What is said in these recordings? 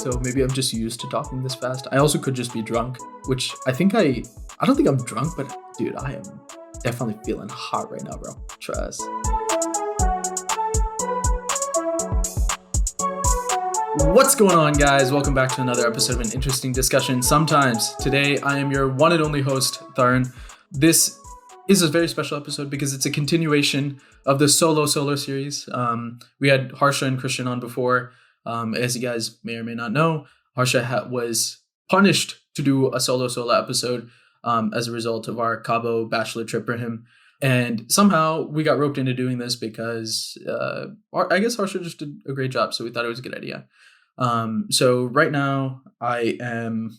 So maybe I'm just used to talking this fast. I also could just be drunk, which I don't think I'm drunk, but dude, I am definitely feeling hot right now, bro. Trust. What's going on, guys? Welcome back to another episode of An Interesting Discussion Sometimes. Today, I am your one and only host, Tarun. This is a very special episode because it's a continuation of the solo series. We had Harsha and Christian on before. As you guys may or may not know, Harsha was punished to do a solo episode as a result of our Cabo bachelor trip for him. And somehow we got roped into doing this because I guess Harsha just did a great job. So we thought it was a good idea. So right now I'm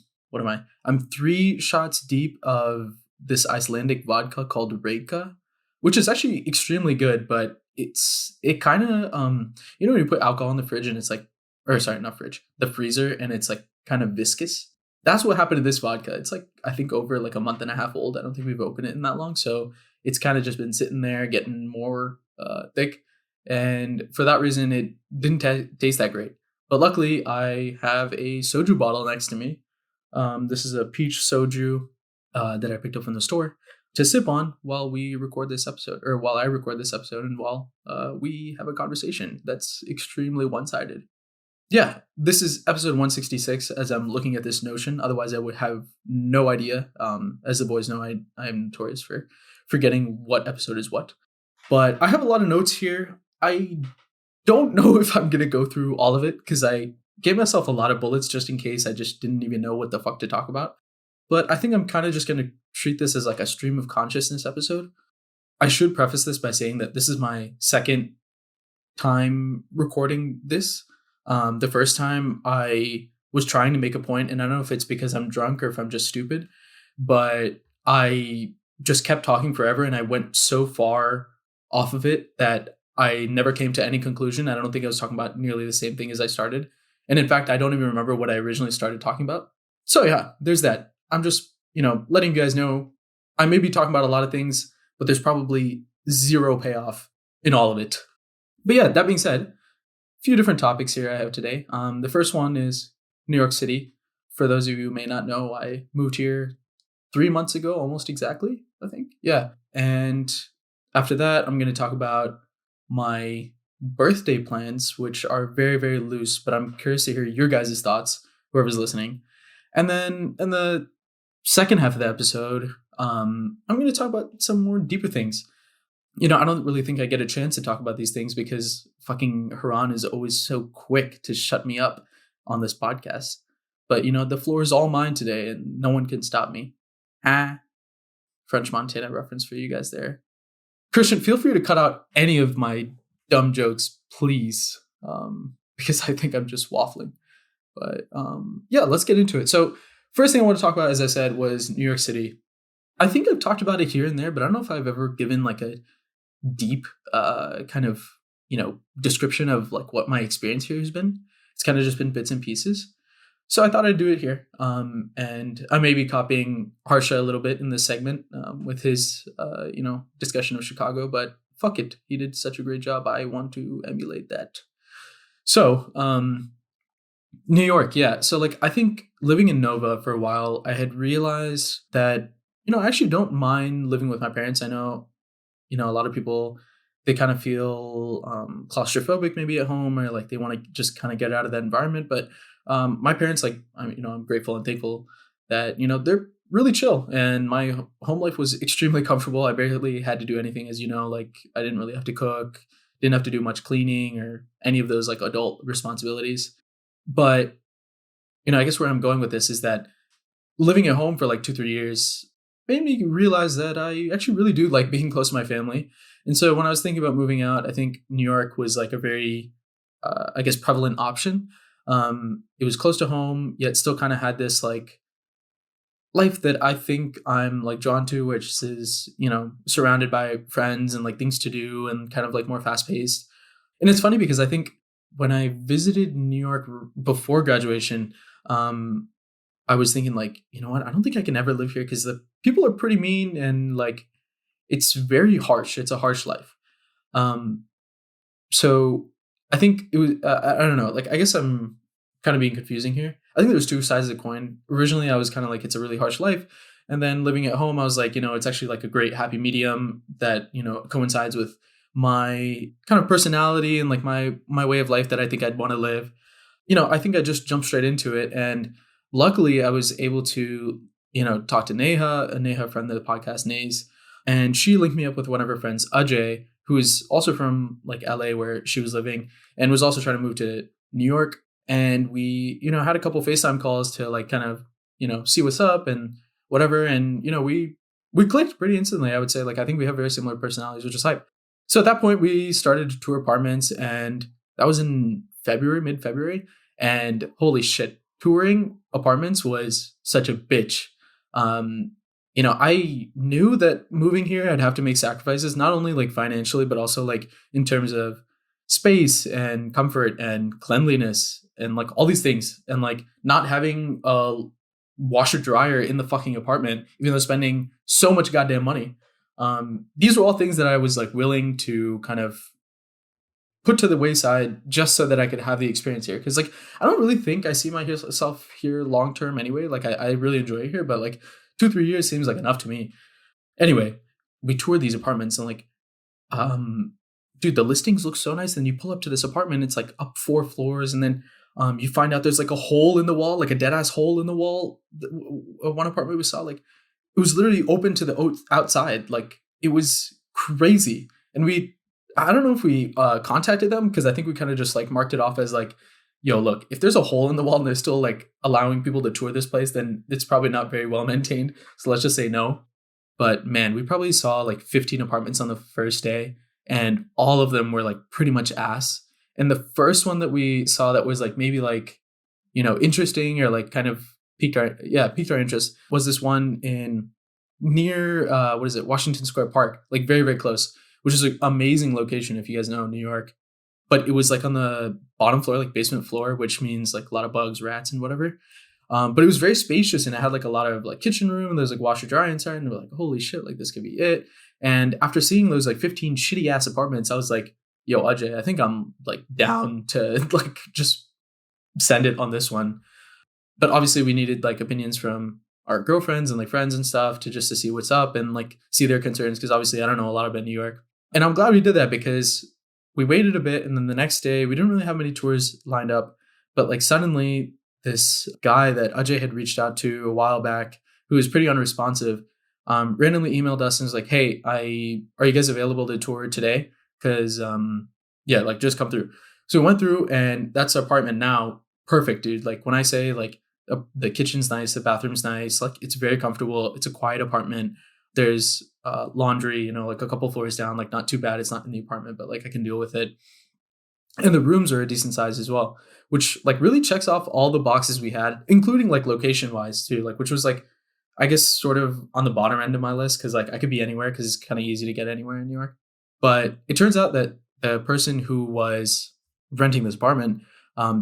3 shots deep of this Icelandic vodka called Reyka, which is actually extremely good, but it kind of, when you put alcohol in the fridge and it's like, or sorry, not fridge, the freezer, and it's like kind of viscous. That's what happened to this vodka. It's like, I think over like a month and a half old. I don't think we've opened it in that long. So it's kind of just been sitting there getting more thick. And for that reason, it didn't taste that great. But luckily, I have a soju bottle next to me. This is a peach soju that I picked up from the store to sip on while we record this episode, or while I record this episode, and while we have a conversation that's extremely one-sided. Yeah, this is episode 166 as I'm looking at this notion. Otherwise, I would have no idea. As the boys know, I am notorious for forgetting what episode is what. But I have a lot of notes here. I don't know if I'm going to go through all of it because I gave myself a lot of bullets just in case I just didn't even know what the fuck to talk about. But I think I'm kind of just going to treat this as like a stream of consciousness episode. I should preface this by saying that this is my second time recording this. The first time I was trying to make a point, and I don't know if it's because I'm drunk or if I'm just stupid, but I just kept talking forever and I went so far off of it that I never came to any conclusion. I don't think I was talking about nearly the same thing as I started. And in fact, I don't even remember what I originally started talking about. So yeah, there's that. I'm just, letting you guys know I may be talking about a lot of things, but there's probably zero payoff in all of it. But yeah, that being said, few different topics here I have today. The first one is New York City. For those of you who may not know, I moved here 3 months ago, almost exactly, I think. Yeah. And after that, I'm going to talk about my birthday plans, which are very, very loose, but I'm curious to hear your guys' thoughts, whoever's listening. And then in the second half of the episode, I'm going to talk about some more deeper things. I don't really think I get a chance to talk about these things because fucking Haran is always so quick to shut me up on this podcast. But, the floor is all mine today and no one can stop me. French Montana reference for you guys there. Christian, feel free to cut out any of my dumb jokes, please, because I think I'm just waffling. But yeah, let's get into it. So first thing I want to talk about, as I said, was New York City. I think I've talked about it here and there, but I don't know if I've ever given like a deep kind of description of like what my experience here has been. It's kind of just been bits and pieces, so I thought I'd do it here. And I may be copying Harsha a little bit in this segment with his discussion of Chicago, but fuck it, he did such a great job. I want to emulate that. So New York, yeah. So like I think living in Nova for a while, I had realized that I actually don't mind living with my parents. I know a lot of people, they kind of feel claustrophobic maybe at home, or like they want to just kind of get out of that environment. But my parents, like, I'm grateful and thankful that, they're really chill. And my home life was extremely comfortable. I barely had to do anything, as like I didn't really have to cook, didn't have to do much cleaning or any of those like adult responsibilities. But, I guess where I'm going with this is that living at home for like 2-3 years made me realize that I actually really do like being close to my family. And so when I was thinking about moving out, I think New York was like a very, prevalent option. It was close to home, yet still kind of had this like life that I think I'm like drawn to, which is, surrounded by friends and like things to do and kind of like more fast paced. And it's funny because I think when I visited New York before graduation, I was thinking like, I don't think I can ever live here because the people are pretty mean and like it's very harsh. It's a harsh life. So I think it was, I don't know, like, I guess I'm kind of being confusing here. I think there's two sides of the coin. Originally, I was kind of like, it's a really harsh life. And then living at home, I was like, it's actually like a great happy medium that, coincides with my kind of personality and like my way of life that I think I'd want to live. I think I just jumped straight into it. And luckily I was able to, talk to Neha, friend of the podcast, Nays. And she linked me up with one of her friends, Ajay, who is also from like LA where she was living and was also trying to move to New York. And we, had a couple FaceTime calls to like kind of, see what's up and whatever. And, we clicked pretty instantly, I would say. Like, I think we have very similar personalities, which is hype. So at that point, we started to tour apartments, and that was in mid-February. And holy shit, touring apartments was such a bitch. I knew that moving here, I'd have to make sacrifices, not only like financially, but also like in terms of space and comfort and cleanliness and like all these things. And like not having a washer dryer in the fucking apartment, even though spending so much goddamn money. These were all things that I was like willing to kind of put to the wayside just so that I could have the experience here. Cause like, I don't really think I see myself here long term anyway. Like I really enjoy it here, but like 2-3 years seems like enough to me. Anyway, we toured these apartments and like, dude, the listings look so nice. Then you pull up to this apartment, it's like up 4 floors. And then you find out there's like a hole in the wall, like a dead ass hole in the wall. One apartment we saw, like it was literally open to the outside. Like it was crazy. And I don't know if we contacted them because I think we kind of just like marked it off as like, yo, look, if there's a hole in the wall and they're still like allowing people to tour this place, then it's probably not very well maintained. So let's just say no. But man, we probably saw like 15 apartments on the first day and all of them were like pretty much ass. And the first one that we saw that was like maybe like, interesting or like kind of piqued our interest was this one in near Washington Square Park, like very, very close, which is an amazing location if you guys know New York. But it was like on the bottom floor, like basement floor, which means like a lot of bugs, rats, and whatever. But it was very spacious and it had like a lot of like kitchen room. And there's like washer dryer inside, and we're like, holy shit, like this could be it. And after seeing those like 15 shitty ass apartments, I was like, yo, Ajay, I think I'm like down to like just send it on this one. But obviously we needed like opinions from our girlfriends and like friends and stuff to see what's up and like see their concerns. Cause obviously I don't know a lot about New York. And I'm glad we did that because we waited a bit. And then the next day we didn't really have many tours lined up, but like suddenly this guy that Ajay had reached out to a while back, who was pretty unresponsive, randomly emailed us and was like, hey, are you guys available to tour today? Cause like just come through. So we went through and that's our apartment now. Perfect, dude. Like when I say like the kitchen's nice, the bathroom's nice, like it's very comfortable. It's a quiet apartment. There's laundry, like a couple floors down, like not too bad. It's not in the apartment, but like I can deal with it. And the rooms are a decent size as well, which like really checks off all the boxes we had, including like location wise too, like which was like, I guess sort of on the bottom end of my list because like I could be anywhere because it's kind of easy to get anywhere in New York. But it turns out that the person who was renting this apartment,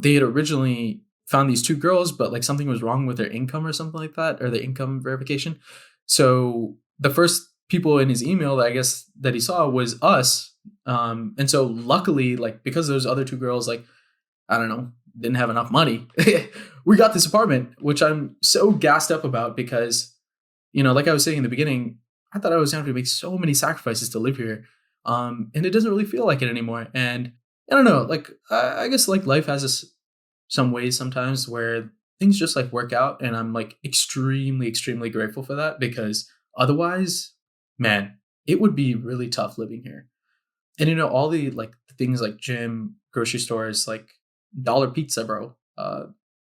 they had originally found these 2 girls, but like something was wrong with their income or something like that, or the income verification. So the first people in his email that I guess that he saw was us. And so luckily, like because those other 2 girls, like, I don't know, didn't have enough money, we got this apartment, which I'm so gassed up about because, like I was saying in the beginning, I thought I was going to have to make so many sacrifices to live here. And it doesn't really feel like it anymore. And I don't know, like, I guess like life has some ways sometimes where things just like work out. And I'm like extremely, extremely grateful for that because otherwise, man, it would be really tough living here. And, all the like things like gym, grocery stores, like dollar pizza, bro.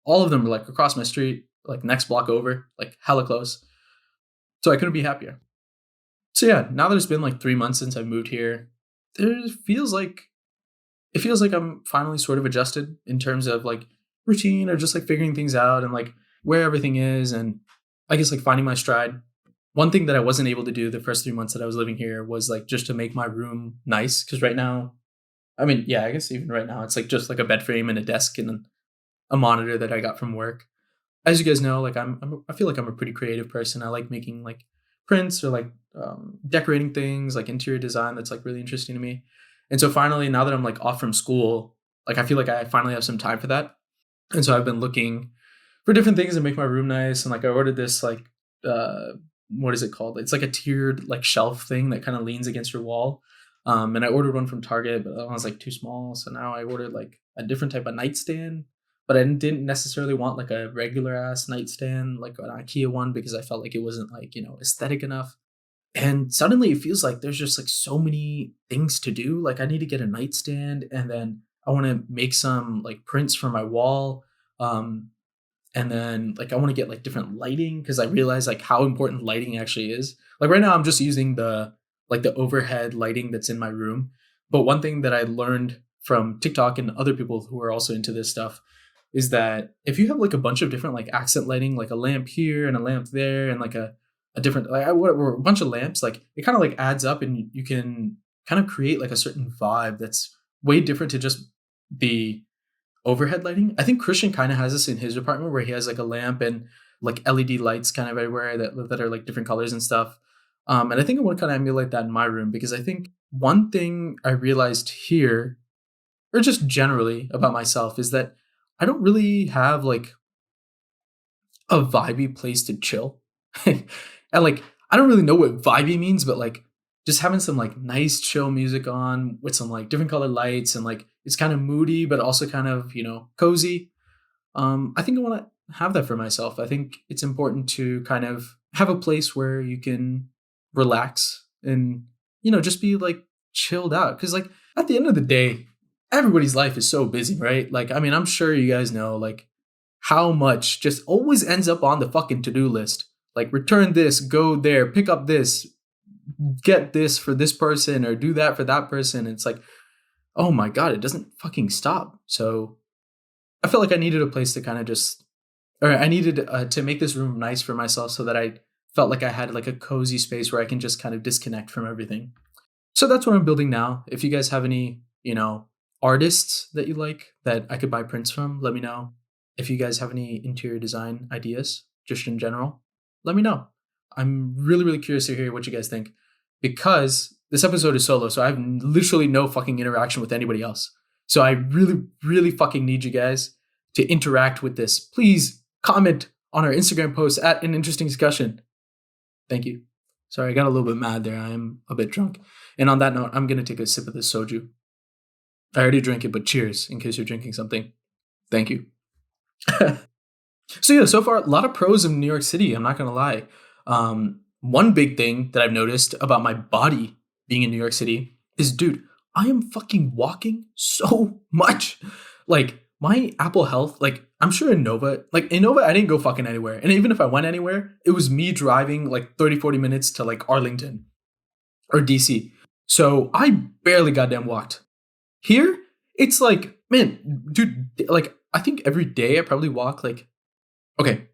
All of them were like across my street, like next block over, like hella close. So I couldn't be happier. So yeah, now that it's been like 3 months since I moved here, it feels like I'm finally sort of adjusted in terms of like routine or just like figuring things out and like where everything is. And I guess like finding my stride. One thing that I wasn't able to do the first 3 months that I was living here was like just to make my room nice. Cause right now, I mean, yeah, I guess even right now it's like just like a bed frame and a desk and a monitor that I got from work. As you guys know, like I feel like I'm a pretty creative person. I like making like prints or like decorating things, like interior design. That's like really interesting to me. And so finally, now that I'm like off from school, like I feel like I finally have some time for that. And so I've been looking for different things to make my room nice. And like I ordered this like uh what is it called? It's like a tiered like shelf thing that kind of leans against your wall. And I ordered one from Target, but that one was like too small. So now I ordered like a different type of nightstand. But I didn't necessarily want like a regular ass nightstand, like an IKEA one, because I felt like it wasn't like, aesthetic enough. And suddenly it feels like there's just like so many things to do. Like I need to get a nightstand, and then I want to make some like prints for my wall. Um, and then like I want to get like different lighting because I realize like how important lighting actually is. Like right now I'm just using the overhead lighting that's in my room. But one thing that I learned from TikTok and other people who are also into this stuff is that if you have like a bunch of different like accent lighting, like a lamp here and a lamp there and like a different like a bunch of lamps, like it kind of like adds up and you can kind of create like a certain vibe that's way different to just the overhead lighting. I think Christian kind of has this in his apartment where he has like a lamp and like LED lights kind of everywhere that are like different colors and stuff. And I think I want to kind of emulate that in my room because I think one thing I realized here, or just generally about myself, is that I don't really have like a vibey place to chill. And like I don't really know what vibey means, but like just having some like nice chill music on with some like different colored lights and like it's kind of moody but also kind of, cozy. I think I want to have that for myself. I think it's important to kind of have a place where you can relax and, just be like chilled out cuz like at the end of the day, everybody's life is so busy, right? Like I mean, I'm sure you guys know like how much just always ends up on the fucking to-do list. Like return this, go there, pick up this, get this for this person or do that for that person. It's like, oh my God, it doesn't fucking stop. So I felt like I needed a place to kind of just, or I needed to make this room nice for myself so that I felt like I had like a cozy space where I can just kind of disconnect from everything. So that's what I'm building now. If you guys have any, artists that you like that I could buy prints from, let me know. If you guys have any interior design ideas, just in general, let me know. I'm really, really curious to hear what you guys think because this episode is solo, so I have literally no fucking interaction with anybody else. So I really, really fucking need you guys to interact with this. Please comment on our Instagram post at an interesting discussion. Thank you. Sorry, I got a little bit mad there. I am a bit drunk. And on that note, I'm going to take a sip of this soju. I already drank it, but cheers in case you're drinking something. Thank you. So yeah, so far, a lot of pros of New York City. I'm not going to lie. One big thing that I've noticed about my body being in New York City is, dude, I am fucking walking so much. Like my Apple Health, like I'm sure in Nova, I didn't go fucking anywhere. And even if I went anywhere, it was me driving like 30, 40 minutes to like Arlington or DC. So I barely goddamn walked. Here, it's like, man, dude, like I think every day I probably walk like, okay,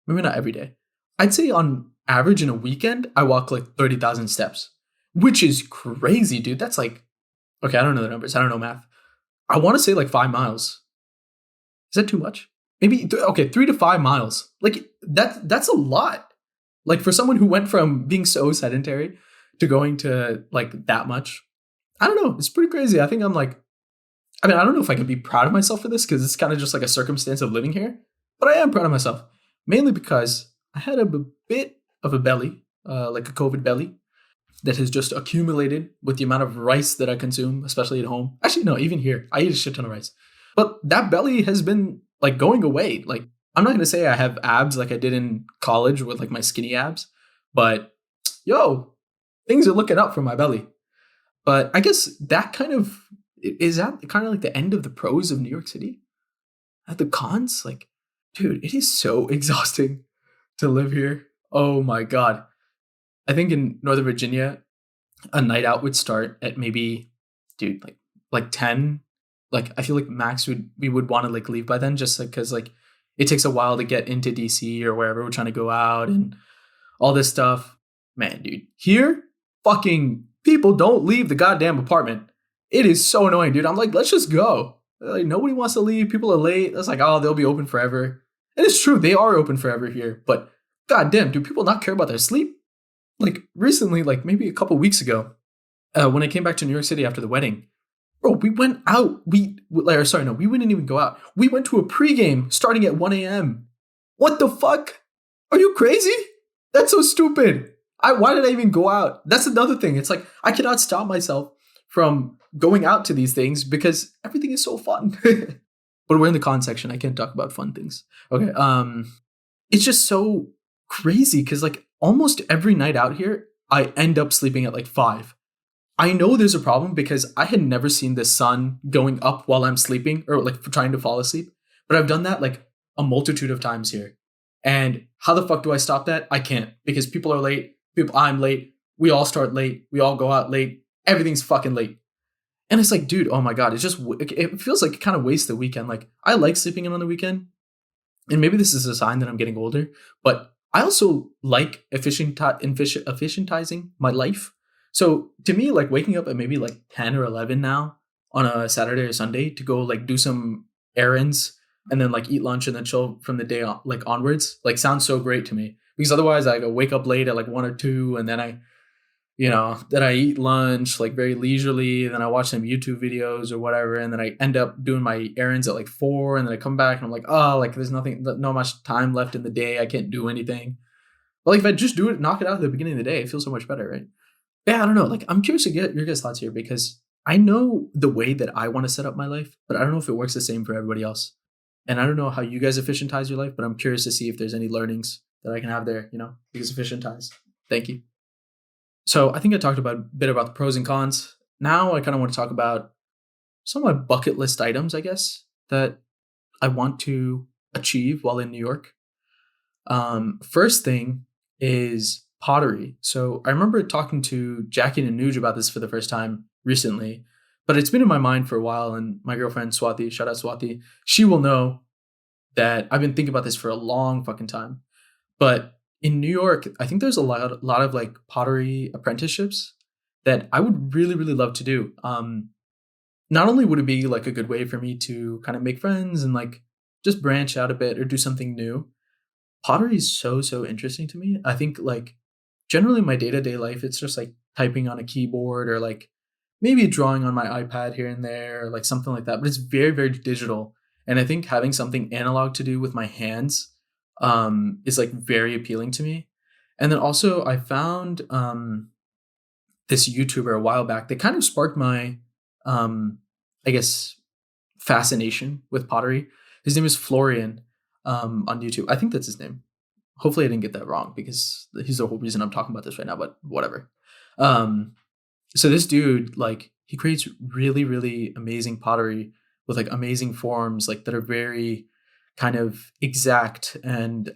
maybe not every day. I'd say on average in a weekend, I walk like 30,000 steps, which is crazy, dude. That's like, okay, I don't know the numbers. I don't know math. I want to say like 5 miles. Is that too much? Maybe, okay, 3 to 5 miles. Like that's a lot. Like for someone who went from being so sedentary to going to like that much, I don't know. It's pretty crazy. I think I'm like, I mean, I don't know if I can be proud of myself for this because it's kind of just like a circumstance of living here, but I am proud of myself. Mainly because I had a bit of a belly, like a COVID belly, that has just accumulated with the amount of rice that I consume, especially at home. Actually, no, even here, I eat a shit ton of rice. But that belly has been like going away. Like, I'm not going to say I have abs like I did in college with like my skinny abs, but yo, things are looking up for my belly. But I guess that is that kind of like the end of the pros of New York City? At the cons, like, dude, it is so exhausting to live here. Oh my God. I think in Northern Virginia, a night out would start at maybe, dude, like 10. Like, I feel like max we would want to like leave by then just like because like it takes a while to get into DC or wherever we're trying to go out and all this stuff. Man, dude, here, fucking people don't leave the goddamn apartment. It is so annoying, dude. I'm like, let's just go. Like, nobody wants to leave. People are late. It's like, oh, they'll be open forever. And it's true, they are open forever here. But goddamn, do people not care about their sleep? Like recently, like maybe a couple weeks ago, when I came back to New York City after the wedding, Bro, we went out. We didn't even go out. We went to a pregame starting at 1 a.m. What the fuck? Are you crazy? That's so stupid. Why did I even go out? That's another thing. It's like I cannot stop myself from going out to these things because everything is so fun. But we're in the con section. I can't talk about fun things. Okay. It's just so crazy because like almost every night out here, I end up sleeping at like 5. I know there's a problem because I had never seen the sun going up while I'm sleeping or like trying to fall asleep. But I've done that like a multitude of times here. And how the fuck do I stop that? I can't because people are late. I'm late. We all start late. We all go out late. Everything's fucking late. And it's like, dude, oh my God. It feels like it kind of wastes the weekend. Like I like sleeping in on the weekend. And maybe this is a sign that I'm getting older, but I also like efficientizing my life. So to me, like waking up at maybe like 10 or 11 now on a Saturday or Sunday to go like do some errands and then like eat lunch and then chill from the day on, like onwards, like sounds so great to me. Because otherwise I go wake up late at like 1 or 2 and then I eat lunch like very leisurely, then I watch some YouTube videos or whatever, and then I end up doing my errands at like 4, and then I come back and I'm like, oh, like there's no much time left in the day. I can't do anything. But like if I just do it, knock it out at the beginning of the day, it feels so much better, right? Yeah, I don't know. Like I'm curious to get your guys' thoughts here because I know the way that I want to set up my life, but I don't know if it works the same for everybody else. And I don't know how you guys efficientize your life, but I'm curious to see if there's any learnings that I can have there, because efficientize. Thank you. So I think I talked a bit about the pros and cons. Now I kind of want to talk about some of my bucket list items, I guess, that I want to achieve while in New York. First thing is pottery. So I remember talking to Jackie and Nuge about this for the first time recently, but it's been in my mind for a while. And my girlfriend Swati, shout out Swati, she will know that I've been thinking about this for a long fucking time. But in New York, I think there's a lot of like pottery apprenticeships that I would really, really love to do. Not only would it be like a good way for me to kind of make friends and like just branch out a bit or do something new, pottery is so, so interesting to me. I think like generally my day-to-day life, it's just like typing on a keyboard or like maybe drawing on my iPad here and there, or like something like that. But it's very, very digital. And I think having something analog to do with my hands is like very appealing to me. And then also I found this YouTuber a while back that kind of sparked my I guess fascination with pottery. His name is Florian on YouTube. I think that's his name. Hopefully I didn't get that wrong because he's the whole reason I'm talking about this right now, but whatever. So this dude, like he creates really, really amazing pottery with like amazing forms, like that are very kind of exact and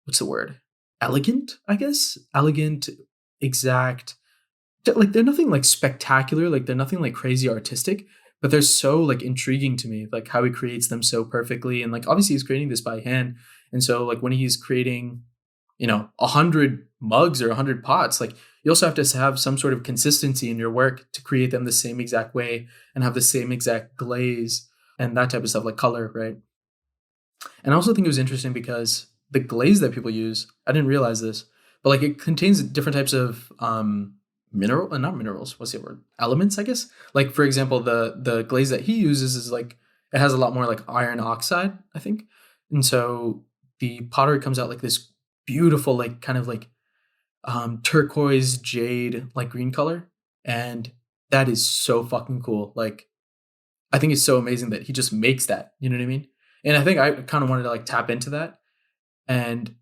what's the word? Elegant, I guess. Elegant, exact. Like they're nothing like spectacular, like they're nothing like crazy artistic, but they're so like intriguing to me, like how he creates them so perfectly. And like obviously he's creating this by hand. And so like when he's creating, 100 mugs or 100 pots, like you also have to have some sort of consistency in your work to create them the same exact way and have the same exact glaze and that type of stuff, like color, right? And I also think it was interesting because the glaze that people use, I didn't realize this, but like it contains different types of not minerals, what's the word? Elements, I guess. Like for example, the glaze that he uses is like it has a lot more like iron oxide, I think. And so the pottery comes out like this beautiful, like kind of like turquoise jade like green color. And that is so fucking cool. Like I think it's so amazing that he just makes that. You know what I mean? And I think I kind of wanted to like tap into that. And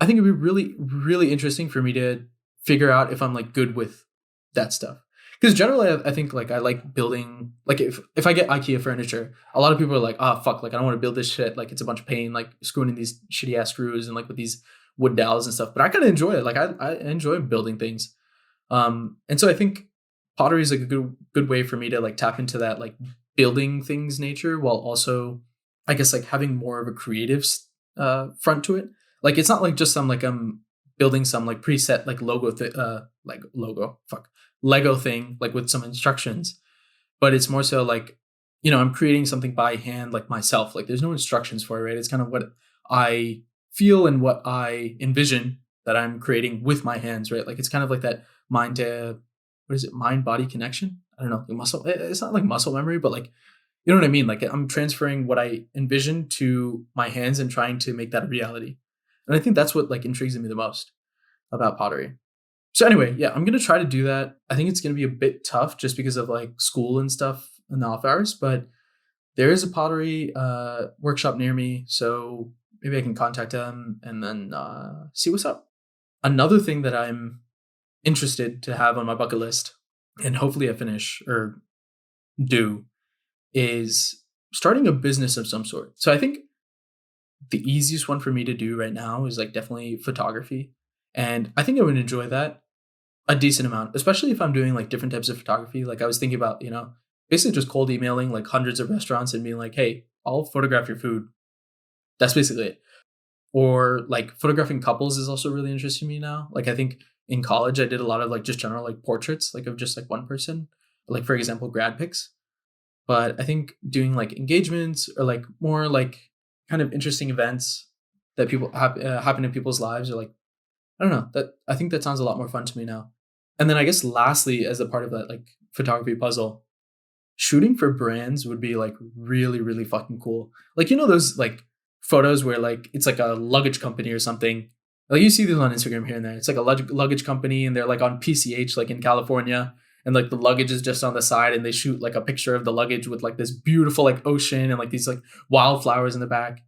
I think it'd be really, really interesting for me to figure out if I'm like good with that stuff. Because generally I think like I like building, like if I get IKEA furniture, a lot of people are like, oh fuck, like I don't want to build this shit. Like it's a bunch of pain, like screwing in these shitty ass screws and like with these wood dowels and stuff. But I kind of enjoy it. Like I enjoy building things. And so I think pottery is like a good way for me to like tap into that like building things nature while also I guess like having more of a creative front to it. Like it's not like just some like I'm building some like preset like Lego thing like with some instructions, but it's more so like I'm creating something by hand like myself. Like there's no instructions for it, right? It's kind of what I feel and what I envision that I'm creating with my hands, right? Like it's kind of like that mind to what is it, mind body connection? I don't know, like muscle. It's not like muscle memory, but like, you know what I mean? Like I'm transferring what I envision to my hands and trying to make that a reality. And I think that's what like intrigues me the most about pottery. So anyway, yeah, I'm gonna try to do that. I think it's gonna be a bit tough just because of like school and stuff in the off hours, but there is a pottery workshop near me, so maybe I can contact them and then see what's up. Another thing that I'm interested to have on my bucket list, and hopefully I finish or do, is starting a business of some sort. So I think the easiest one for me to do right now is like definitely photography. And I think I would enjoy that a decent amount, especially if I'm doing like different types of photography. Like I was thinking about, basically just cold emailing like hundreds of restaurants and being like, hey, I'll photograph your food. That's basically it. Or like photographing couples is also really interesting to me now. Like I think in college I did a lot of like just general like portraits, like of just like one person, like for example, grad pics. But I think doing like engagements or like more like kind of interesting events that happen in people's lives, or like I don't know, that I think that sounds a lot more fun to me now. And then I guess lastly, as a part of that like photography puzzle, shooting for brands would be like really, really fucking cool. Like, those like photos where like it's like a luggage company or something. Like you see these on Instagram here and there. It's like a luggage company and they're like on PCH, like in California. And like the luggage is just on the side and they shoot like a picture of the luggage with like this beautiful like ocean and like these like wildflowers in the back.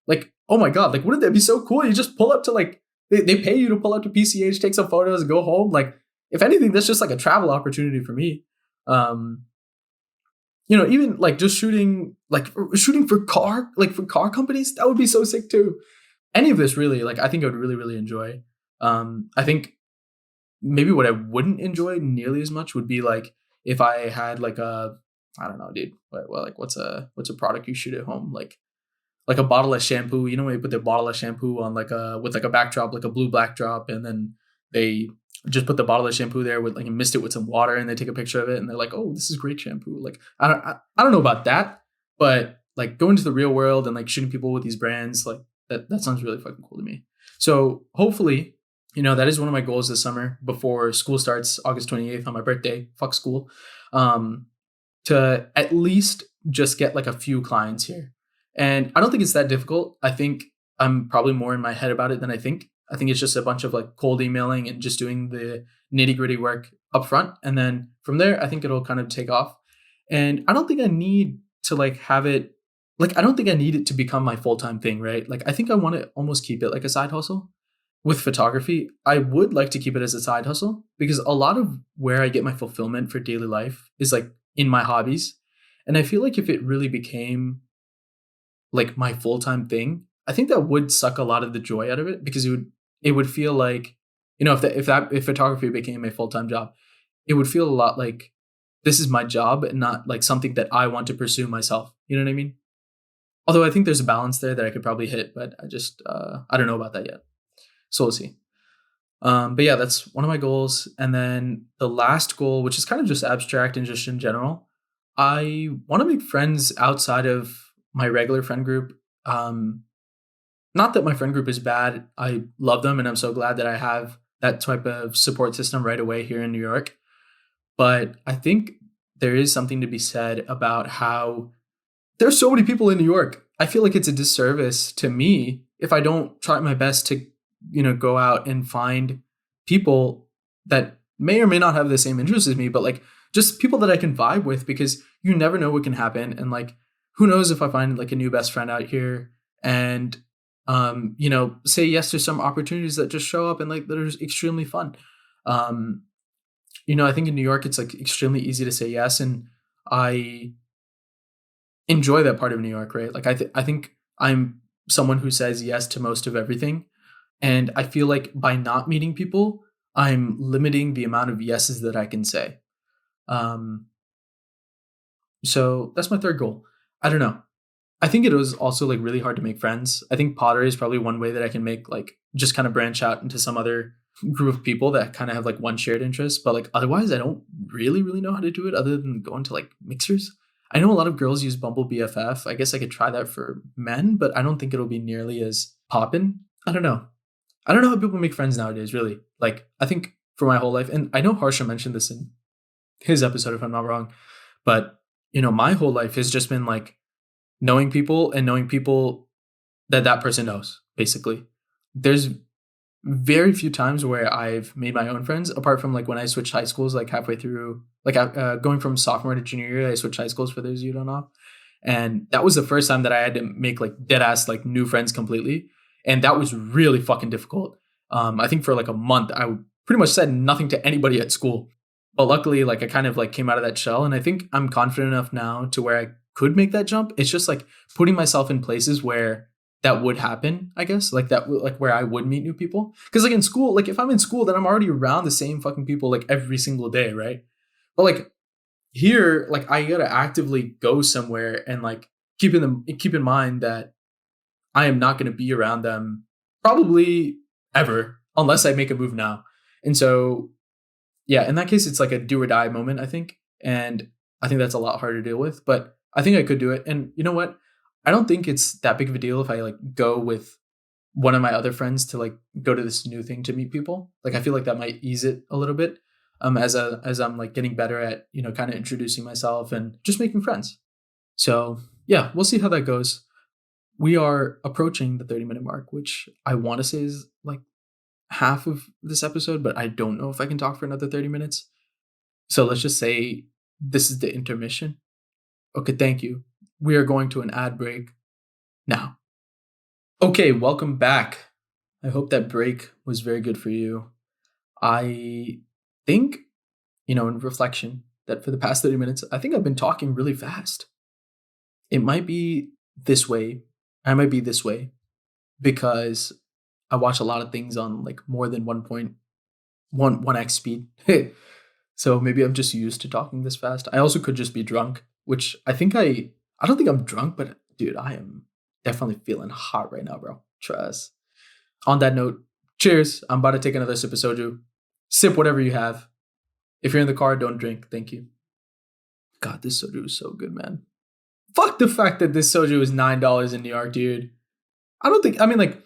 Like, oh my God, like wouldn't that be so cool? You just pull up to like, they pay you to pull up to PCH, take some photos and go home. Like, if anything, that's just like a travel opportunity for me. Even like just shooting for car companies, that would be so sick too. Any of this really, like I think I would really, really enjoy. I think maybe what I wouldn't enjoy nearly as much would be like if I had like I don't know, dude. Like what's a product you shoot at home? Like a bottle of shampoo. You know when you put the bottle of shampoo on like a backdrop, like a blue backdrop, and then they just put the bottle of shampoo there with like and mist it with some water, and they take a picture of it, and they're like, "Oh, this is great shampoo." Like I don't know about that, but like going to the real world and like shooting people with these brands, like that sounds really fucking cool to me. So hopefully, that is one of my goals this summer before school starts August 28th on my birthday. Fuck school. To at least just get like a few clients here. And I don't think it's that difficult. I think I'm probably more in my head about it than I think. I think it's just a bunch of like cold emailing and just doing the nitty gritty work up front. And then from there, I think it'll kind of take off. And I don't think I need to like have it, like, I don't think I need it to become my full-time thing, right? Like, I think I want to almost keep it like a side hustle. With photography, I would like to keep it as a side hustle because a lot of where I get my fulfillment for daily life is like in my hobbies. And I feel like if it really became like my full-time thing, I think that would suck a lot of the joy out of it because it would feel like, if photography became a full-time job, it would feel a lot like this is my job and not like something that I want to pursue myself. You know what I mean? Although I think there's a balance there that I could probably hit, but I don't know about that yet. So we'll see. But yeah, that's one of my goals. And then the last goal, which is kind of just abstract and just in general, I want to make friends outside of my regular friend group. Not that my friend group is bad. I love them and I'm so glad that I have that type of support system right away here in New York. But I think there is something to be said about how there's so many people in New York. I feel like it's a disservice to me if I don't try my best to, go out and find people that may or may not have the same interests as me, but like just people that I can vibe with, because you never know what can happen. And like, who knows if I find like a new best friend out here and, say yes to some opportunities that just show up and like that are extremely fun. I think in New York, it's like extremely easy to say yes. And I enjoy that part of New York, right? Like I think I'm someone who says yes to most of everything. And I feel like by not meeting people, I'm limiting the amount of yeses that I can say. So that's my third goal. I don't know. I think it was also like really hard to make friends. I think pottery is probably one way that I can make like just kind of branch out into some other group of people that kind of have like one shared interest. But like otherwise, I don't really, really know how to do it other than going to like mixers. I know a lot of girls use Bumble BFF. I guess I could try that for men, but I don't think it'll be nearly as poppin'. I don't know. I don't know how people make friends nowadays, really. Like, I think for my whole life, and I know Harsha mentioned this in his episode if I'm not wrong. But, my whole life has just been like knowing people and knowing people that person knows, basically. There's very few times where I've made my own friends, apart from like when I switched high schools, like halfway through, like going from sophomore to junior year, I switched high schools for those of you who don't know. And that was the first time that I had to make like dead ass like new friends completely. And that was really fucking difficult. I think for like a month, I pretty much said nothing to anybody at school. But luckily, like I kind of like came out of that shell, and I think I'm confident enough now to where I could make that jump. It's just like putting myself in places where that would happen, I guess, like that, like where I would meet new people. Because like in school, like if I'm in school, then I'm already around the same fucking people like every single day, right? But like here, like I gotta actively go somewhere and like keep in mind that I am not gonna be around them probably ever unless I make a move now. And so yeah, in that case, it's like a do or die moment, I think. And I think that's a lot harder to deal with, but I think I could do it. And you know what? I don't think it's that big of a deal if I like go with one of my other friends to like go to this new thing to meet people. Like I feel like that might ease it a little bit as I'm like getting better at, kind of introducing myself and just making friends. So yeah, we'll see how that goes. We are approaching the 30-minute mark, which I want to say is like half of this episode, but I don't know if I can talk for another 30 minutes. So let's just say this is the intermission. Okay, thank you. We are going to an ad break now. Okay, welcome back. I hope that break was very good for you. I think, in reflection, that for the past 30 minutes, I think I've been talking really fast. It might be this way. I might be this way because I watch a lot of things on like more than 1.1x speed. So maybe I'm just used to talking this fast. I also could just be drunk, which I don't think I'm drunk, but dude, I am definitely feeling hot right now, bro. Trust. On that note, cheers. I'm about to take another sip of soju. Sip whatever you have. If you're in the car, don't drink. Thank you. God, this soju is so good, man. Fuck the fact that this soju is $9 in New York, dude. Like,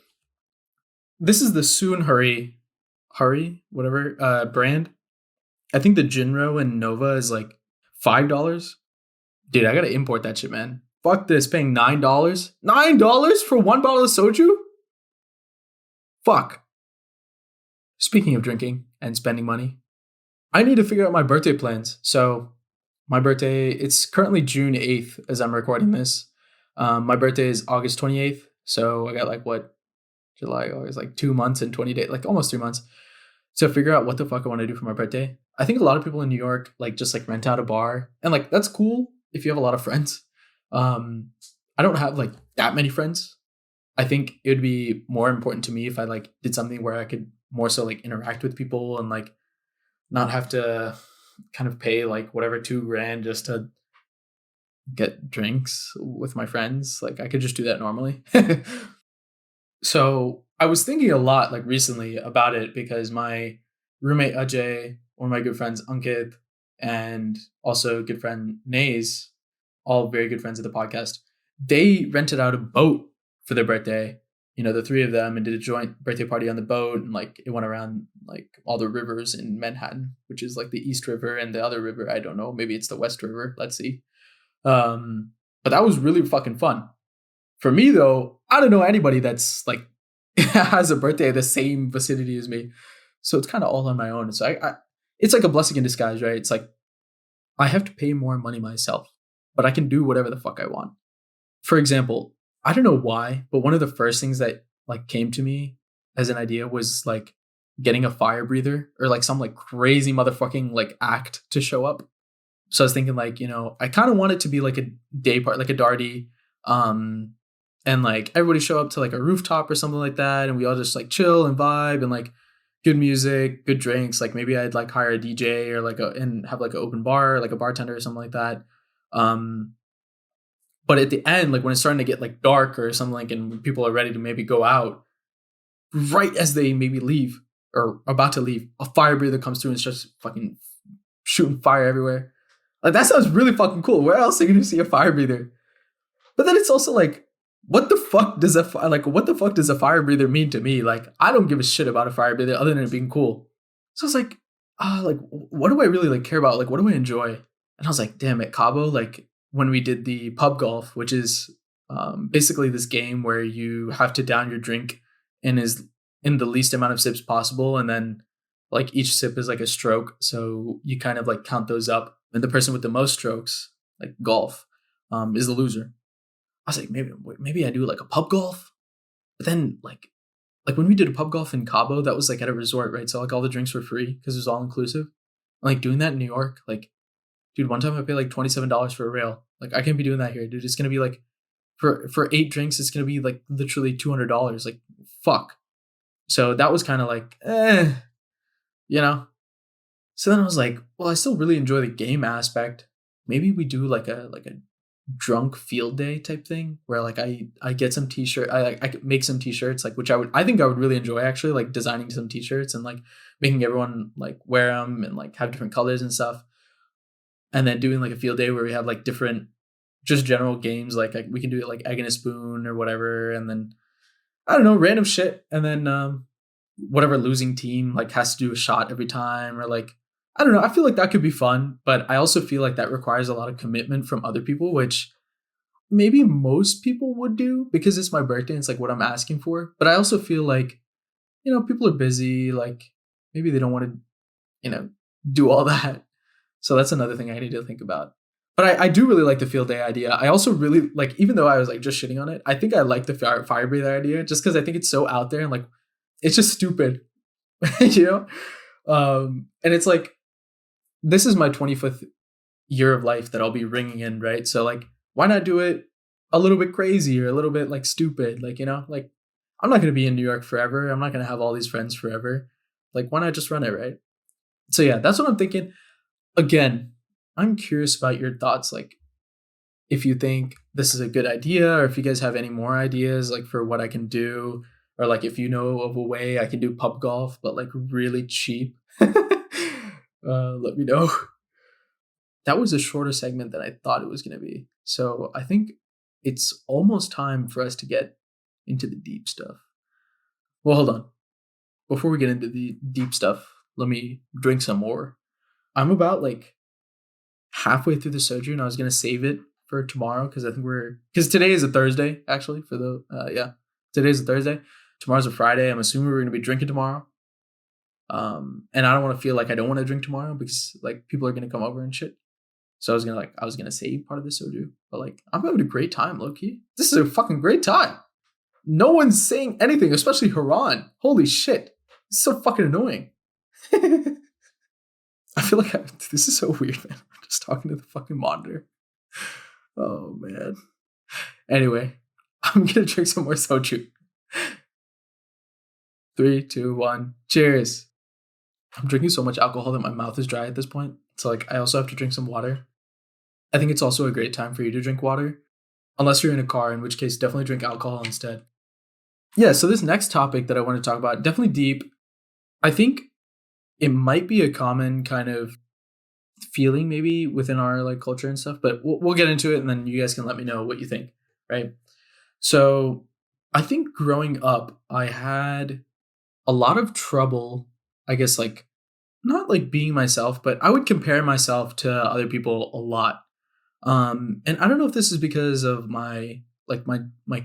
this is the Soon Hurry, whatever, brand. I think the Jinro and Nova is like $5. Dude, I gotta import that shit, man. Fuck this, paying $9. $9 for one bottle of soju? Fuck. Speaking of drinking and spending money, I need to figure out my birthday plans. So my birthday, it's currently June 8th as I'm recording this. My birthday is August 28th. So I got like July, August, like 2 months and 20 days, like almost 3 months. So figure out what the fuck I want to do for my birthday. I think a lot of people in New York like just like rent out a bar, and like that's cool if you have a lot of friends. I don't have like that many friends. I think it would be more important to me if I like did something where I could more so like interact with people and like not have to kind of pay like whatever $2,000 just to get drinks with my friends. Like I could just do that normally. So I was thinking a lot like recently about it because my roommate Ajay, one of my good friends Ankit, and also good friend Nays, all very good friends of the podcast, they rented out a boat for their birthday. The three of them, and did a joint birthday party on the boat, and like it went around like all the rivers in Manhattan, which is like the East River, and the other river, I don't know, maybe it's the West River. Let's see. But that was really fucking fun. For me though, I don't know anybody that's like has a birthday in the same vicinity as me, so it's kind of all on my own. So I it's like a blessing in disguise, right? It's like I have to pay more money myself, but I can do whatever the fuck I want. For example, I don't know why, but one of the first things that like came to me as an idea was like getting a fire breather or like some like crazy motherfucking like act to show up. So I was thinking like, I kind of want it to be like a day part, like a Darty, and like everybody show up to like a rooftop or something like that, and we all just like chill and vibe and like good music, good drinks. Like maybe I'd like hire a DJ or like and have like an open bar, like a bartender or something like that. But at the end, like when it's starting to get like dark or something like, and people are ready to maybe go out, right as they maybe leave or about to leave, a fire breather comes through and starts fucking shooting fire everywhere. Like that sounds really fucking cool. Where else are you gonna see a fire breather? But then it's also like, what the fuck does a fire breather mean to me? Like I don't give a shit about a fire breather other than it being cool. So it's like, like what do I really like care about? Like what do I enjoy? And I was like, damn it, Cabo, like when we did the pub golf, which is basically this game where you have to down your drink in the least amount of sips possible, and then like each sip is like a stroke, so you kind of like count those up, and the person with the most strokes, like golf, is the loser. I was like, maybe I do like a pub golf, but then like when we did a pub golf in Cabo, that was like at a resort, right? So like all the drinks were free because it was all inclusive. Like doing that in New York, like dude, one time I paid like $27 for a rail. Like I can't be doing that here, dude. It's gonna be like for 8 drinks, it's gonna be like literally $200. Like fuck. So that was kind of like, you know. So then I was like, well, I still really enjoy the game aspect. Maybe we do like a drunk field day type thing where like I get some t-shirt, I could make some t-shirts, like which I think I would really enjoy, actually, like designing some t-shirts and like making everyone like wear them and like have different colors and stuff, and then doing like a field day where we have like different just general games, like we can do it like egg and a spoon or whatever, and then I don't know, random shit, and then whatever losing team like has to do a shot every time, or like I don't know. I feel like that could be fun, but I also feel like that requires a lot of commitment from other people, which maybe most people would do because it's my birthday and it's like what I'm asking for. But I also feel like, people are busy, like maybe they don't want to, you know, do all that. So that's another thing I need to think about. But I do really like the field day idea. I also really like, even though I was like just shitting on it, I think I like the fire breather idea just because I think it's so out there and like it's just stupid, you know? And it's like, this is my 25th year of life that I'll be ringing in, right? So like, why not do it a little bit crazy or a little bit like stupid? Like, like I'm not going to be in New York forever. I'm not going to have all these friends forever. Like, why not just run it, right? So yeah, that's what I'm thinking. Again, I'm curious about your thoughts. Like, if you think this is a good idea, or if you guys have any more ideas, like for what I can do, or like if you know of a way I can do pub golf, but like really cheap, let me know. That was a shorter segment than I thought it was going to be. So I think it's almost time for us to get into the deep stuff. Well, hold on. Before we get into the deep stuff, let me drink some more. I'm about like halfway through the soju, and I was going to save it for tomorrow because I think because today is a Thursday, actually, for the, today's a Thursday. Tomorrow's a Friday. I'm assuming we're going to be drinking tomorrow. And I don't want to feel like I don't want to drink tomorrow because like people are going to come over and shit. So I was gonna save part of the soju, but like I'm having a great time, low key. This is a fucking great time. No one's saying anything, especially Haran. Holy shit, it's so fucking annoying. I feel like this is so weird, man. I'm just talking to the fucking monitor. Oh man. Anyway, I'm gonna drink some more soju. 3, 2, 1, cheers. I'm drinking so much alcohol that my mouth is dry at this point. So like I also have to drink some water. I think it's also a great time for you to drink water, unless you're in a car, in which case definitely drink alcohol instead. Yeah, so this next topic that I want to talk about, definitely deep. I think it might be a common kind of feeling maybe within our like culture and stuff, but we'll get into it and then you guys can let me know what you think, right? So I think growing up, I had a lot of trouble, I guess, like not like being myself, but I would compare myself to other people a lot. And I don't know if this is because of my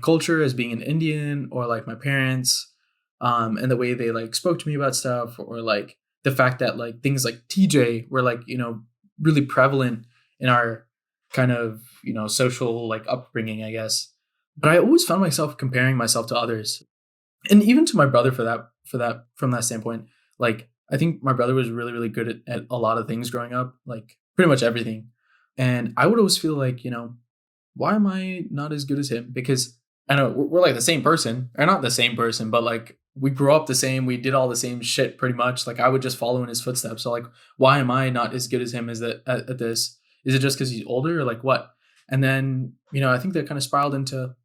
culture as being an Indian, or like my parents, and the way they like spoke to me about stuff, or like the fact that like things like TJ were like, really prevalent in our kind of, social like upbringing, I guess. But I always found myself comparing myself to others, and even to my brother from that standpoint. Like I think my brother was really, really good at a lot of things growing up, like pretty much everything. And I would always feel like, why am I not as good as him? Because I know we're like the same person, or not the same person, but like we grew up the same. We did all the same shit pretty much. Like I would just follow in his footsteps. So like, why am I not as good as him at this? Is it just because he's older, or like what? And then, I think that kind of spiraled into,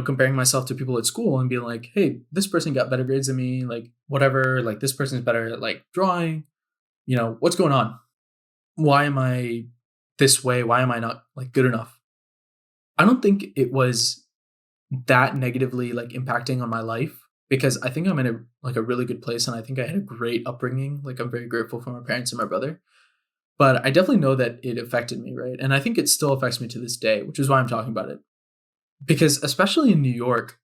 comparing myself to people at school and being like, hey, this person got better grades than me, like whatever, like this person's better at like drawing, what's going on? Why am I this way? Why am I not like good enough? I don't think it was that negatively like impacting on my life, because I think I'm in a really good place, and I think I had a great upbringing. Like I'm very grateful for my parents and my brother, but I definitely know that it affected me, right? And I think it still affects me to this day, which is why I'm talking about it. Because especially in New York,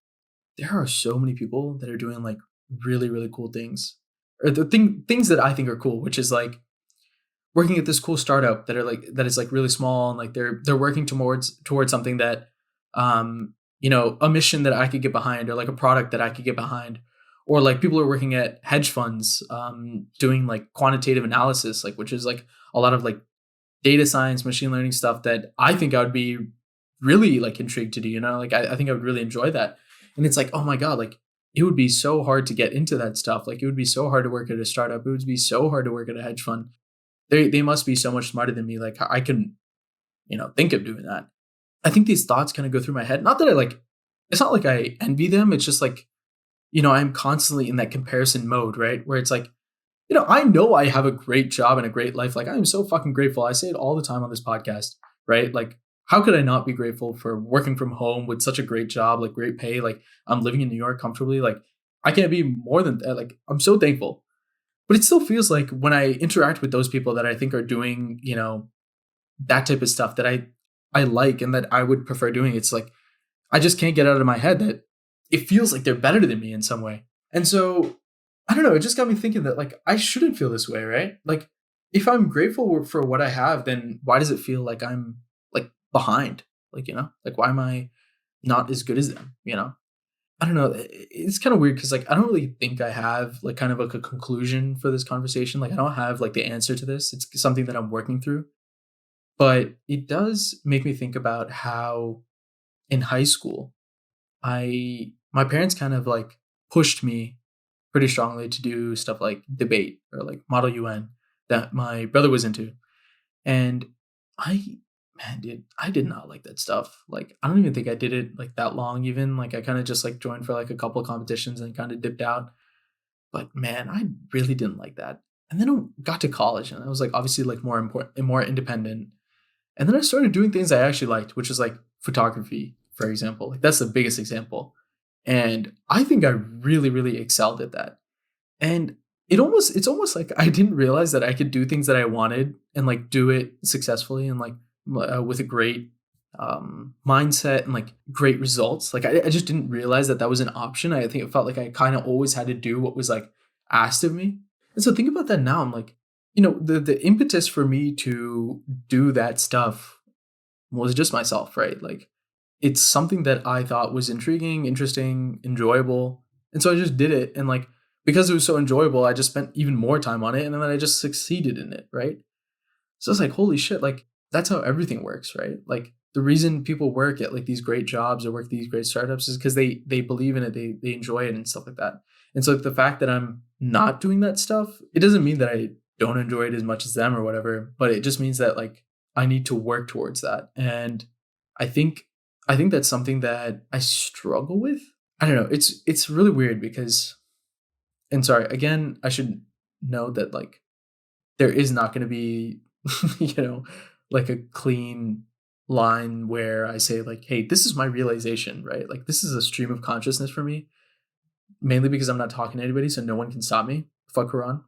there are so many people that are doing like really, really cool things. Or things that I think are cool, which is like working at this cool startup that is like really small, and like they're working towards something that a mission that I could get behind, or like a product that I could get behind. Or like people are working at hedge funds, doing like quantitative analysis, like which is like a lot of like data science, machine learning stuff that I think I would be really like intrigued to do, like I think I would really enjoy that. And it's like, oh my God, like it would be so hard to get into that stuff. Like it would be so hard to work at a startup. It would be so hard to work at a hedge fund. They must be so much smarter than me. Like I can, think of doing that. I think these thoughts kind of go through my head. Not that it's not like I envy them. It's just like, I'm constantly in that comparison mode, right? Where it's like, I know I have a great job and a great life. Like I am so fucking grateful. I say it all the time on this podcast, right? Like, how could I not be grateful for working from home with such a great job, like great pay? Like I'm living in New York comfortably. Like I can't be more than that. Like I'm so thankful. But it still feels like when I interact with those people that I think are doing, that type of stuff that I like and that I would prefer doing, it's like I just can't get out of my head that it feels like they're better than me in some way. And so I don't know, it just got me thinking that like I shouldn't feel this way, right? Like if I'm grateful for what I have, then why does it feel like I'm like behind? Like, like why am I not as good as them, I don't know. It's kind of weird because like I don't really think I have like kind of like a conclusion for this conversation. Like I don't have like the answer to this. It's something that I'm working through. But it does make me think about how in high school, my parents kind of like pushed me pretty strongly to do stuff like debate or like Model UN that my brother was into. And I man, dude, I did not like that stuff. Like I don't even think I did it like that long even. Like I kind of just like joined for like a couple of competitions and kind of dipped out. But man, I really didn't like that. And then I got to college and I was like obviously like more important and more independent. And then I started doing things I actually liked, which is like photography, for example. Like that's the biggest example. And I think I really, really excelled at that. And it's almost like I didn't realize that I could do things that I wanted and like do it successfully and like with a great mindset and like great results. Like I just didn't realize that that was an option. I think it felt like I kind of always had to do what was like asked of me. And so think about that now. I'm like, the impetus for me to do that stuff was just myself, right? Like it's something that I thought was intriguing, interesting, enjoyable. And so I just did it. And like, because it was so enjoyable, I just spent even more time on it. And then I just succeeded in it. Right. So it's like, holy shit. Like that's how everything works. Right. Like the reason people work at like these great jobs or work at these great startups is because they believe in it. They enjoy it and stuff like that. And so the fact that I'm not doing that stuff, it doesn't mean that I don't enjoy it as much as them or whatever, but it just means that like I need to work towards that. And I think that's something that I struggle with. I don't know. It's really weird because, and sorry, again, I should know that like there is not going to be, like a clean line where I say like, hey, this is my realization, right? Like this is a stream of consciousness for me, mainly because I'm not talking to anybody, so no one can stop me. Fuck Quran.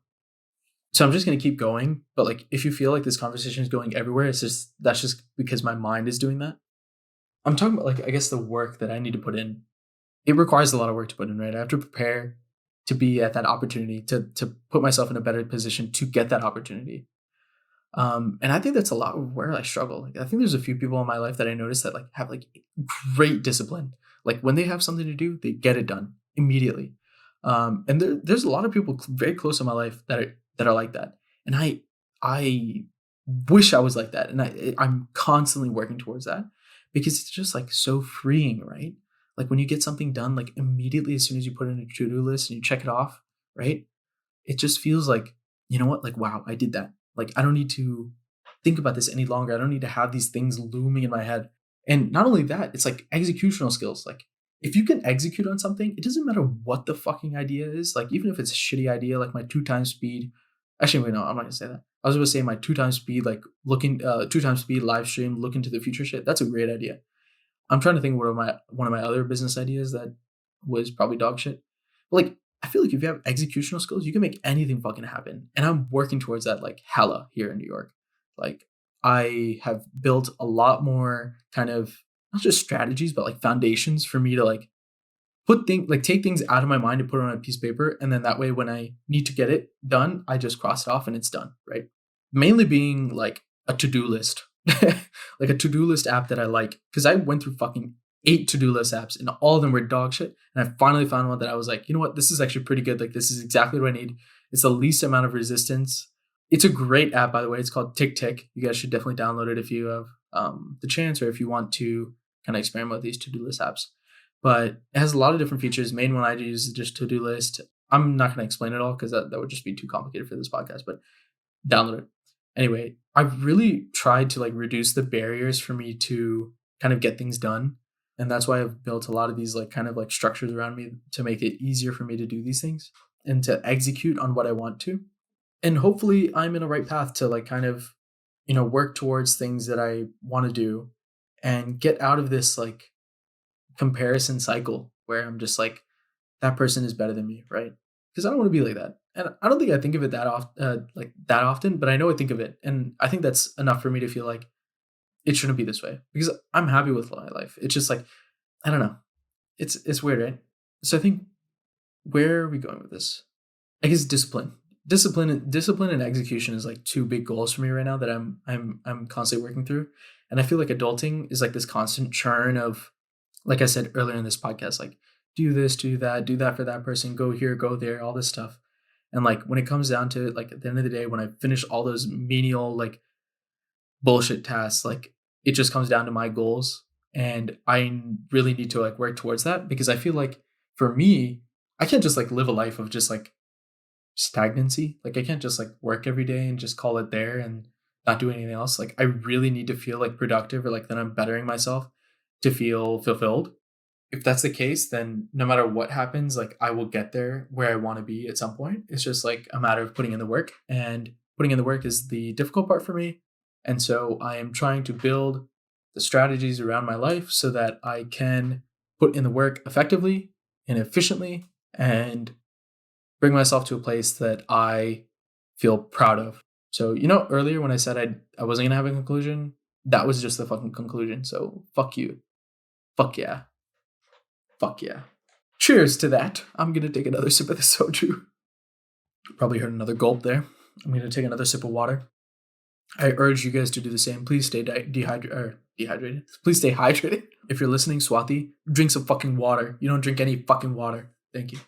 So I'm just going to keep going. But like, if you feel like this conversation is going everywhere, that's just because my mind is doing that. I'm talking about like, I guess the work that I need to put in. It requires a lot of work to put in, right? I have to prepare to be at that opportunity, to put myself in a better position to get that opportunity. And I think that's a lot of where I struggle. Like, I think there's a few people in my life that I notice that like have like great discipline. Like when they have something to do, they get it done immediately. And there's a lot of people very close in my life that are like that. And I wish I was like that. And I'm constantly working towards that because it's just like so freeing, right? Like when you get something done, like immediately as soon as you put it in a to-do list and you check it off, right? It just feels like, you know what? Like, wow, I did that. Like, I don't need to think about this any longer. I don't need to have these things looming in my head. And not only that, it's like executional skills. Like if you can execute on something, it doesn't matter what the fucking idea is. Like even if it's a shitty idea, like my 2 times speed. Actually, wait, no, I'm not gonna say that. I was gonna say my 2 times speed, like looking 2 times speed live stream, look into the future shit. That's a great idea. I'm trying to think of one of my other business ideas that was probably dog shit. But like, I feel like if you have executional skills, you can make anything fucking happen. And I'm working towards that like hella here in New York. Like, I have built a lot more kind of not just strategies, but like foundations for me to like take things out of my mind and put it on a piece of paper. And then that way, when I need to get it done, I just cross it off and it's done. Right. Mainly being like a to-do list, like a to-do list app that I like. Cause I went through fucking 8 to-do list apps and all of them were dog shit. And I finally found one that I was like, you know what? This is actually pretty good. Like, this is exactly what I need. It's the least amount of resistance. It's a great app, by the way. It's called Tick Tick. You guys should definitely download it if you have the chance or if you want to kind of experiment with these to-do list apps. But it has a lot of different features. Main one I use is just to-do list. I'm not going to explain it all because that would just be too complicated for this podcast, but download it. Anyway, I've really tried to like reduce the barriers for me to kind of get things done. And that's why I've built a lot of these like kind of like structures around me to make it easier for me to do these things and to execute on what I want to. And hopefully I'm in a right path to like kind of, work towards things that I want to do and get out of this like comparison cycle where I'm just like, that person is better than me, right? Because I don't want to be like that. And I don't think I think of it that often, but I know I think of it. And I think that's enough for me to feel like it shouldn't be this way because I'm happy with my life. It's just like, I don't know. It's weird, right? So I think, where are we going with this? I guess discipline and execution is like 2 big goals for me right now that I'm constantly working through. And I feel like adulting is like this constant churn of, like I said earlier in this podcast, like do this, do that for that person, go here, go there, all this stuff. And like when it comes down to it, like at the end of the day, when I finish all those menial like bullshit tasks, like it just comes down to my goals. And I really need to like work towards that because I feel like for me, I can't just like live a life of just like stagnancy. Like I can't just like work every day and just call it there and not do anything else. Like I really need to feel like productive or like that I'm bettering myself to feel fulfilled. If that's the case, then no matter what happens, like I will get there where I want to be at some point. It's just like a matter of putting in the work, and putting in the work is the difficult part for me. And so I am trying to build the strategies around my life so that I can put in the work effectively and efficiently and bring myself to a place that I feel proud of. So, earlier when I said I wasn't going to have a conclusion, that was just the fucking conclusion. So fuck you. Fuck yeah. Fuck yeah. Cheers to that. I'm going to take another sip of the soju. Probably heard another gulp there. I'm going to take another sip of water. I urge you guys to do the same. Please stay dehydrated. Please stay hydrated. If you're listening, Swati, drink some fucking water. You don't drink any fucking water. Thank you.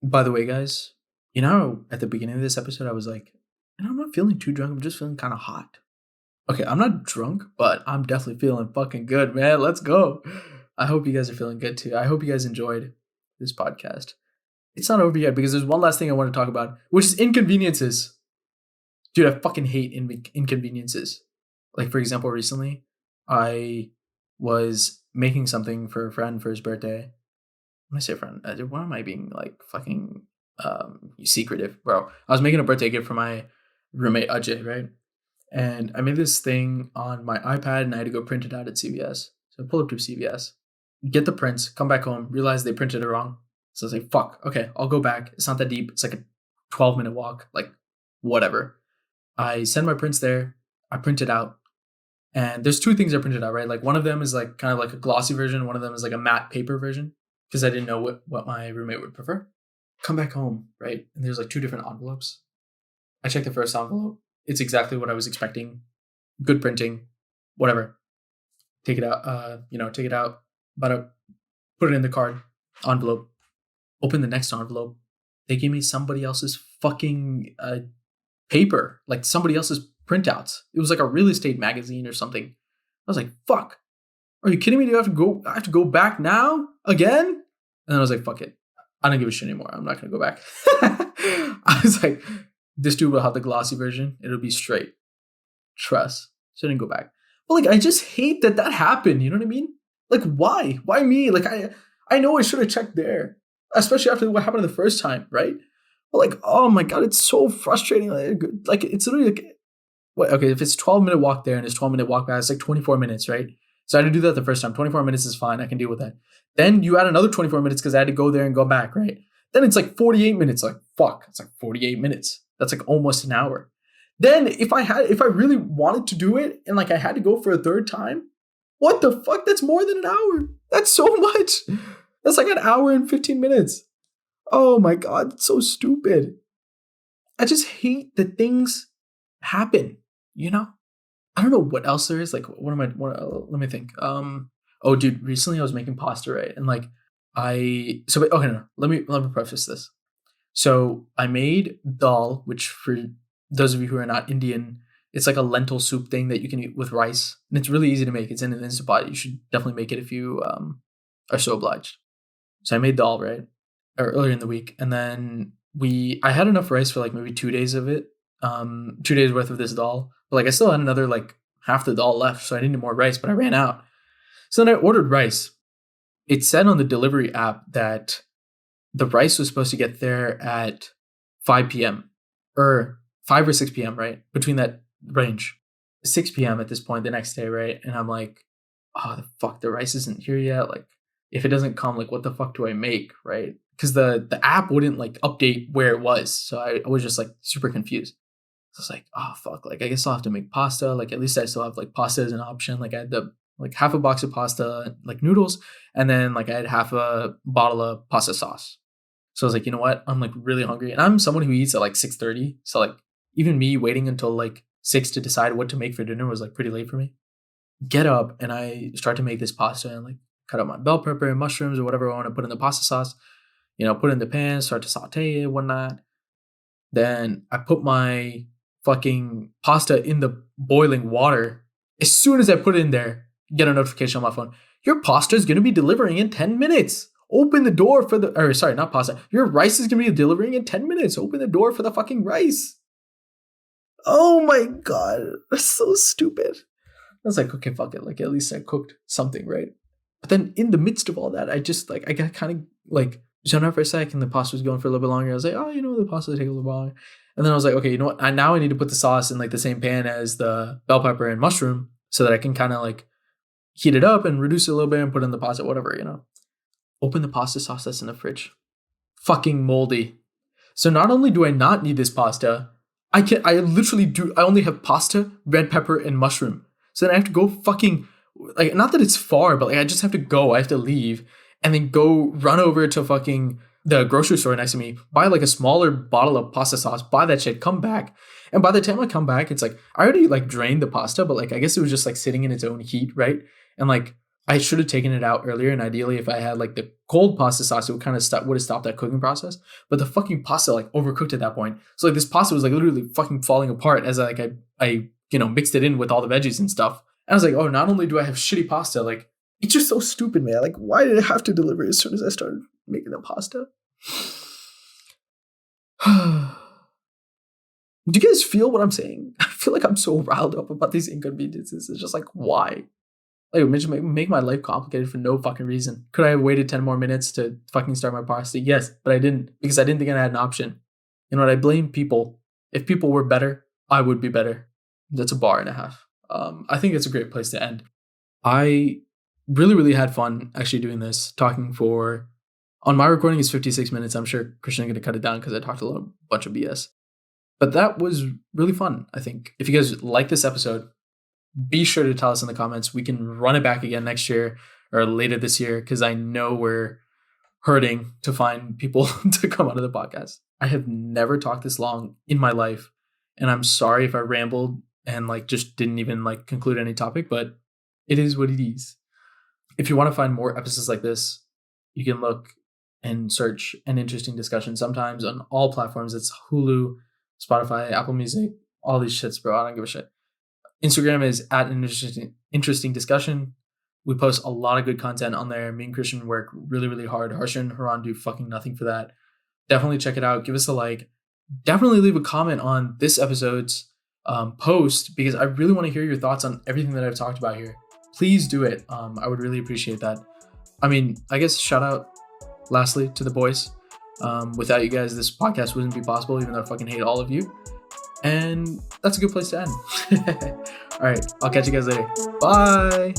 By the way, guys, at the beginning of this episode, I was like, I'm not feeling too drunk. I'm just feeling kind of hot. Okay, I'm not drunk, but I'm definitely feeling fucking good, man. Let's go. I hope you guys are feeling good too. I hope you guys enjoyed this podcast. It's not over yet because there's one last thing I want to talk about, which is inconveniences. Dude, I fucking hate inconveniences. Like, for example, recently, I was making something for a friend for his birthday. When I say friend, why am I being like fucking secretive, bro? I was making a birthday gift for my roommate Ajay, right? And I made this thing on my iPad and I had to go print it out at CVS. So I pull up to CVS, get the prints, come back home, realize they printed it wrong. So I was like, fuck, okay, I'll go back. It's not that deep. It's like a 12-minute walk, like whatever. I send my prints there. I print it out. And there's 2 things I printed out, right? Like one of them is like kind of like a glossy version. One of them is like a matte paper version because I didn't know what my roommate would prefer. Come back home, right? And there's like 2 different envelopes. I check the first envelope. It's exactly what I was expecting. Good printing, whatever. Take it out, but put it in the card envelope. Open the next envelope. They gave me somebody else's fucking paper, like somebody else's printouts. It was like a real estate magazine or something. I was like, fuck. Are you kidding me? I have to go back now again? And then I was like, fuck it. I don't give a shit anymore. I'm not going to go back. I was like, this dude will have the glossy version. It'll be straight. Trust. So I didn't go back. But like, I just hate that happened. You know what I mean? Like, why? Why me? Like, I know I should have checked there, especially after what happened the first time, right? But like, oh my God, it's so frustrating. Like it's literally like, what? Okay, if it's 12-minute walk there and it's 12-minute walk back, it's like 24 minutes, right? So I had to do that the first time. 24 minutes is fine. I can deal with that. Then you add another 24 minutes because I had to go there and go back, right? Then it's like 48 minutes. Like, fuck, it's like 48 minutes. That's like almost an hour. Then if I really wanted to do it and like I had to go for a third time, what the fuck? That's more than an hour. That's so much. That's like an hour and 15 minutes. Oh my God, it's so stupid. I just hate that things happen, you know? I don't know what else there is. Like, let me think. Oh dude, recently I was making pasta, right? And like let me preface this. So I made dal, which for those of you who are not Indian, it's like a lentil soup thing that you can eat with rice. And it's really easy to make. It's in an Instant Pot. You should definitely make it if you are so obliged. So I made dal, right? Or earlier in the week. And then I had enough rice for like maybe 2 days of it. 2 days worth of this dal. But like I still had another like half the dal left. So I needed more rice, but I ran out. So then I ordered rice. It said on the delivery app that the rice was supposed to get there at 5 p.m. or 5 or 6 p.m., right? Between that range. 6 p.m. at this point the next day, right? And I'm like, oh, the fuck, the rice isn't here yet. Like, if it doesn't come, like, what the fuck do I make, right? Because the app wouldn't, like, update where it was. So I was just, like, super confused. So I was like, oh, fuck, like, I guess I'll have to make pasta. Like, at least I still have, like, pasta as an option. Like, I had like, half a box of pasta, like, noodles. And then, like, I had half a bottle of pasta sauce. So I was like, you know what? I'm, like, really hungry. And I'm someone who eats at, like, 6:30. So, like, even me waiting until, like, 6 to decide what to make for dinner was, like, pretty late for me. Get up, and I start to make this pasta and, like, cut up my bell pepper and mushrooms or whatever I want to put in the pasta sauce. You know, put it in the pan, start to saute it, whatnot. Then I put my fucking pasta in the boiling water. As soon as I put it in there, get a notification on my phone. Your pasta is going to be delivering in 10 minutes. Open the door for not pasta. Your rice is going to be delivering in 10 minutes. Open the door for the fucking rice. Oh my God. That's so stupid. I was like, okay, fuck it. Like, at least I cooked something, right? But then in the midst of all that, I got kind of like zoned out for a sec, and the pasta was going for a little bit longer. I was like, oh, you know, the pasta will take a little longer. And then I was like, okay, you know what? Now I need to put the sauce in like the same pan as the bell pepper and mushroom so that I can kind of like heat it up and reduce it a little bit and put in the pasta, whatever, you know. Open the pasta sauce that's in the fridge. Fucking moldy. So not only do I not need this pasta, I only have pasta, red pepper, and mushroom. So then I have to go fucking, like, not that it's far, but like I just have to go. I have to leave and then go run over to fucking the grocery store next to me, buy like a smaller bottle of pasta sauce, buy that shit, come back. And by the time I come back, it's like, I already like drained the pasta, but like, I guess it was just like sitting in its own heat, right? And like, I should have taken it out earlier. And ideally, if I had like the cold pasta sauce, it would kind of would have stopped that cooking process. But the fucking pasta like overcooked at that point. So like this pasta was like literally fucking falling apart as I you know, mixed it in with all the veggies and stuff. And I was like, oh, not only do I have shitty pasta, like, it's just so stupid, man. Like, why did it have to deliver as soon as I started making the pasta? Do you guys feel what I'm saying? I feel like I'm so riled up about these inconveniences. It's just like, why? Like, make my life complicated for no fucking reason. Could I have waited 10 more minutes to fucking start my pasta? Yes, but I didn't, because I didn't think I had an option. You know what? I blame people. If people were better, I would be better. That's a bar and a half. I think it's a great place to end. I really, really had fun actually doing this, talking on my recording is 56 minutes. I'm sure Christian's going to cut it down because I talked a bunch of BS. But that was really fun, I think. If you guys like this episode, be sure to tell us in the comments. We can run it back again next year or later this year, because I know we're hurting to find people to come onto the podcast. I have never talked this long in my life, and I'm sorry if I rambled and like just didn't even like conclude any topic, but it is what it is. If you want to find more episodes like this, you can look and search An Interesting Discussion sometimes on all platforms. It's Hulu, Spotify, Apple Music, all these shits, bro. I don't give a shit. Instagram is at An Interesting Discussion. We post a lot of good content on there. Me and Christian work really, really hard. Harsha and Haran do fucking nothing for that. Definitely check it out. Give us a like. Definitely leave a comment on this episode's post, because I really want to hear your thoughts on everything that I've talked about here. Please do it. I would really appreciate that. I mean, I guess shout out lastly to the boys. Without you guys, this podcast wouldn't be possible, even though I fucking hate all of you. And that's a good place to end. All right, I'll catch you guys later. Bye.